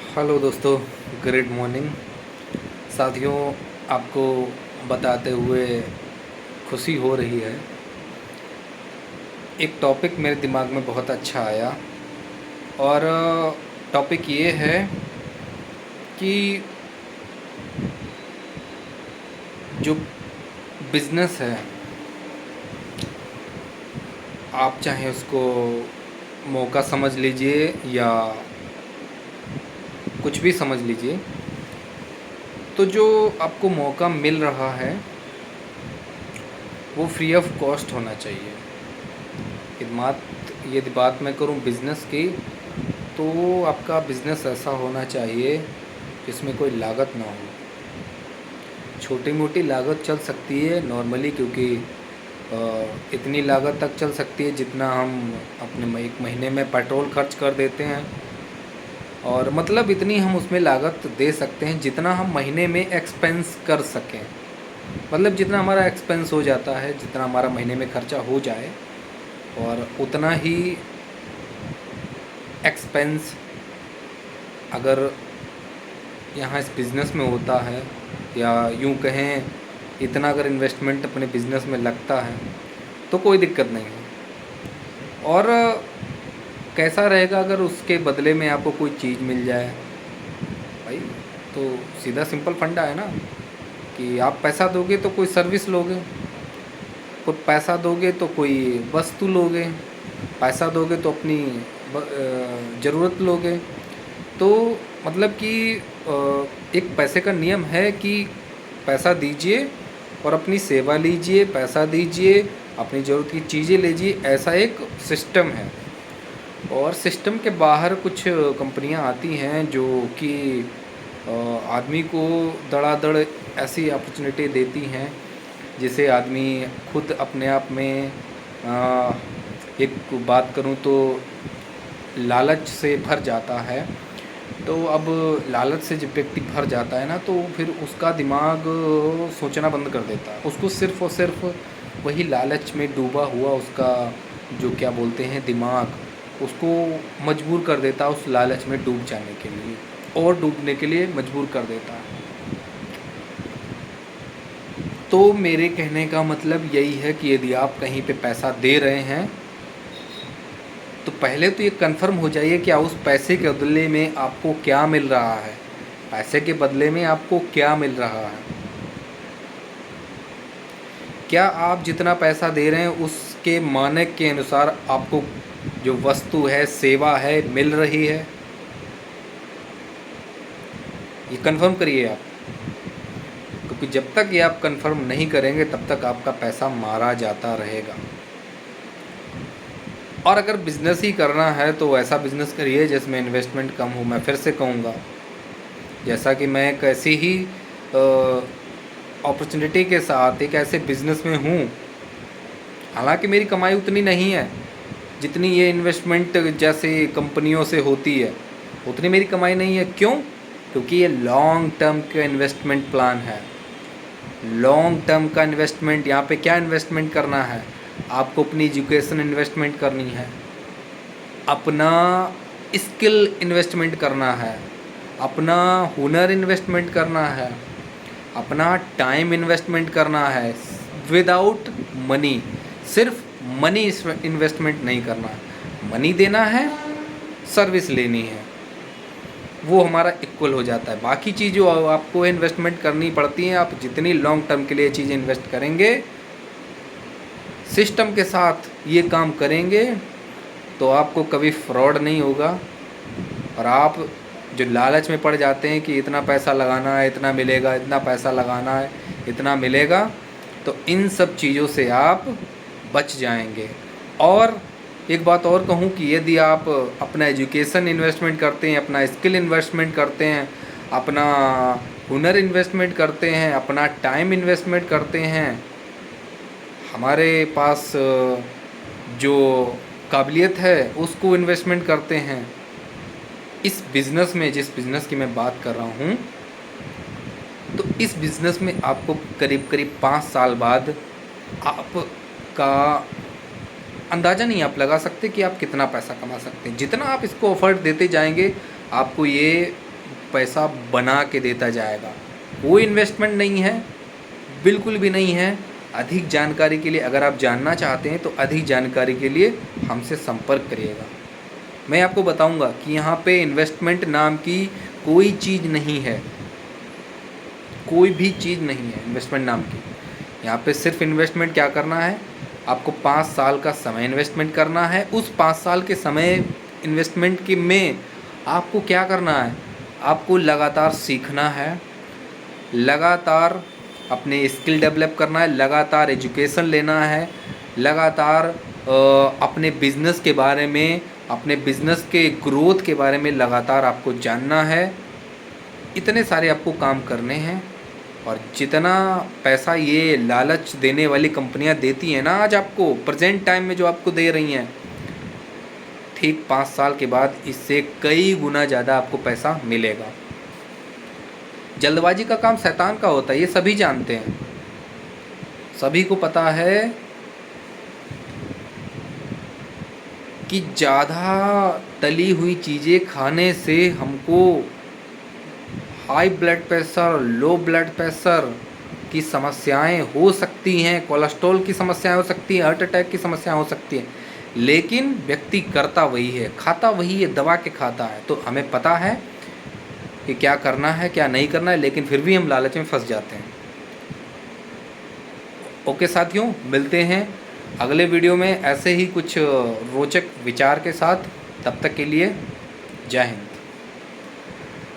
Hello दोस्तों, good morning साथियों। आपको बताते हुए खुशी हो रही है। एक टॉपिक मेरे दिमाग में बहुत अच्छा आया और टॉपिक ये है कि जो बिज़नेस है, आप चाहे उसको मौका समझ लीजिए या कुछ भी समझ लीजिए, तो जो आपको मौका मिल रहा है वो फ्री ऑफ कॉस्ट होना चाहिए। यदि बात मैं करूं बिज़नेस की, तो आपका बिज़नेस ऐसा होना चाहिए जिसमें कोई लागत ना हो। छोटी मोटी लागत चल सकती है नॉर्मली, क्योंकि इतनी लागत तक चल सकती है जितना हम अपने एक महीने में पेट्रोल खर्च कर देते हैं, और मतलब इतनी हम उसमें लागत दे सकते हैं जितना हम महीने में एक्सपेंस कर सकें। मतलब जितना हमारा एक्सपेंस हो जाता है, जितना हमारा महीने में खर्चा हो जाए, और उतना ही एक्सपेंस अगर यहाँ इस बिज़नेस में होता है, या यूँ कहें इतना अगर इन्वेस्टमेंट अपने बिज़नेस में लगता है तो कोई दिक्कत नहीं है। और कैसा रहेगा अगर उसके बदले में आपको कोई चीज़ मिल जाए भाई? तो सीधा सिंपल फंडा है ना, कि आप पैसा दोगे तो कोई सर्विस लोगे, कोई पैसा दोगे तो कोई वस्तु लोगे, पैसा दोगे तो अपनी ज़रूरत लोगे। तो मतलब कि एक पैसे का नियम है कि पैसा दीजिए और अपनी सेवा लीजिए, पैसा दीजिए, अपनी ज़रूरत की चीज़ें लीजिए, ऐसा एक सिस्टम है। और सिस्टम के बाहर कुछ कंपनियां आती हैं जो कि आदमी को धड़ाधड़ ऐसी अपॉर्चुनिटी देती हैं जिसे आदमी खुद अपने आप में एक बात करूं तो लालच से भर जाता है। तो अब लालच से जब व्यक्ति भर जाता है ना, तो फिर उसका दिमाग सोचना बंद कर देता है। उसको सिर्फ़ और सिर्फ वही लालच में डूबा हुआ उसका जो क्या बोलते हैं दिमाग, उसको मजबूर कर देता है उस लालच में डूब जाने के लिए, और डूबने के लिए मजबूर कर देता है। तो मेरे कहने का मतलब यही है कि यदि आप कहीं पे पैसा दे रहे हैं, तो पहले तो ये कंफर्म हो जाइए कि उस पैसे के बदले में आपको क्या मिल रहा है। पैसे के बदले में आपको क्या मिल रहा है? क्या आप जितना पैसा दे रहे हैं उसके मानक के अनुसार आपको जो वस्तु है, सेवा है, मिल रही है? ये कंफर्म करिए आप, क्योंकि जब तक ये आप कंफर्म नहीं करेंगे तब तक आपका पैसा मारा जाता रहेगा। और अगर बिज़नेस ही करना है तो ऐसा बिज़नेस करिए जिसमें इन्वेस्टमेंट कम हो। मैं फिर से कहूँगा, जैसा कि मैं एक ऐसी ही अपॉर्चुनिटी के साथ एक ऐसे बिज़नेस में हूँ, हालांकि मेरी कमाई उतनी नहीं है जितनी ये इन्वेस्टमेंट जैसे कंपनियों से होती है, उतनी मेरी कमाई नहीं है। क्यों? क्योंकि ये लॉन्ग टर्म का इन्वेस्टमेंट प्लान है। लॉन्ग टर्म का इन्वेस्टमेंट, यहाँ पे क्या इन्वेस्टमेंट करना है? आपको अपनी एजुकेशन इन्वेस्टमेंट करनी है, अपना स्किल इन्वेस्टमेंट करना है, अपना हुनर इन्वेस्टमेंट करना है, अपना टाइम इन्वेस्टमेंट करना है, विदाउट मनी। सिर्फ मनी इन्वेस्टमेंट नहीं करना है, मनी देना है, सर्विस लेनी है, वो हमारा इक्वल हो जाता है। बाकी चीज़ जो आपको इन्वेस्टमेंट करनी पड़ती हैं, आप जितनी लॉन्ग टर्म के लिए चीज़ें इन्वेस्ट करेंगे, सिस्टम के साथ ये काम करेंगे, तो आपको कभी फ्रॉड नहीं होगा। और आप जो लालच में पड़ जाते हैं कि इतना पैसा लगाना है, इतना मिलेगा, इतना पैसा लगाना है, इतना मिलेगा, तो इन सब चीज़ों से आप बच जाएंगे। और एक बात और कहूँ कि यदि आप अपना एजुकेशन इन्वेस्टमेंट करते हैं, अपना स्किल इन्वेस्टमेंट करते हैं, अपना हुनर इन्वेस्टमेंट करते हैं, अपना टाइम इन्वेस्टमेंट करते हैं, हमारे पास जो काबिलियत है उसको इन्वेस्टमेंट करते हैं इस बिज़नेस में, जिस बिज़नेस की मैं बात कर रहा हूँ, तो इस बिज़नेस में आपको करीब करीब 5 साल बाद आपका अंदाज़ा नहीं आप लगा सकते कि आप कितना पैसा कमा सकते हैं। जितना आप इसको एफर्ट देते जाएंगे, आपको ये पैसा बना के देता जाएगा। कोई इन्वेस्टमेंट नहीं है, बिल्कुल भी नहीं है। अधिक जानकारी के लिए अगर आप जानना चाहते हैं तो अधिक जानकारी के लिए हमसे संपर्क करिएगा। मैं आपको बताऊंगा कि यहाँ पे इन्वेस्टमेंट नाम की कोई चीज़ नहीं है, कोई भी चीज़ नहीं है इन्वेस्टमेंट नाम की। यहाँ पे सिर्फ इन्वेस्टमेंट क्या करना है, आपको 5 साल का समय इन्वेस्टमेंट करना है। उस 5 साल के समय इन्वेस्टमेंट के में आपको क्या करना है, आपको लगातार सीखना है, लगातार अपने स्किल डेवलप करना है, लगातार एजुकेशन लेना है, लगातार अपने बिज़नेस के बारे में, अपने बिज़नेस के ग्रोथ के बारे में लगातार आपको जानना है। इतने सारे आपको काम करने हैं। और जितना पैसा ये लालच देने वाली कंपनियां देती हैं ना आज आपको, प्रेजेंट टाइम में जो आपको दे रही हैं, ठीक 5 साल के बाद इससे कई गुना ज़्यादा आपको पैसा मिलेगा। जल्दबाजी का काम शैतान का होता है, ये सभी जानते हैं, सभी को पता है कि ज़्यादा तली हुई चीज़ें खाने से हमको high blood pressure, low blood pressure की समस्याएं हो सकती हैं, कोलेस्ट्रॉल की समस्याएं हो सकती हैं, हार्ट अटैक की समस्याएं हो सकती हैं। लेकिन व्यक्ति करता वही है, खाता वही है, दबा के खाता है। तो हमें पता है कि क्या करना है क्या नहीं करना है, लेकिन फिर भी हम लालच में फंस जाते हैं। ओके साथियों, मिलते हैं अगले वीडियो में ऐसे ही कुछ रोचक विचार के साथ। तब तक के लिए जय हिंद।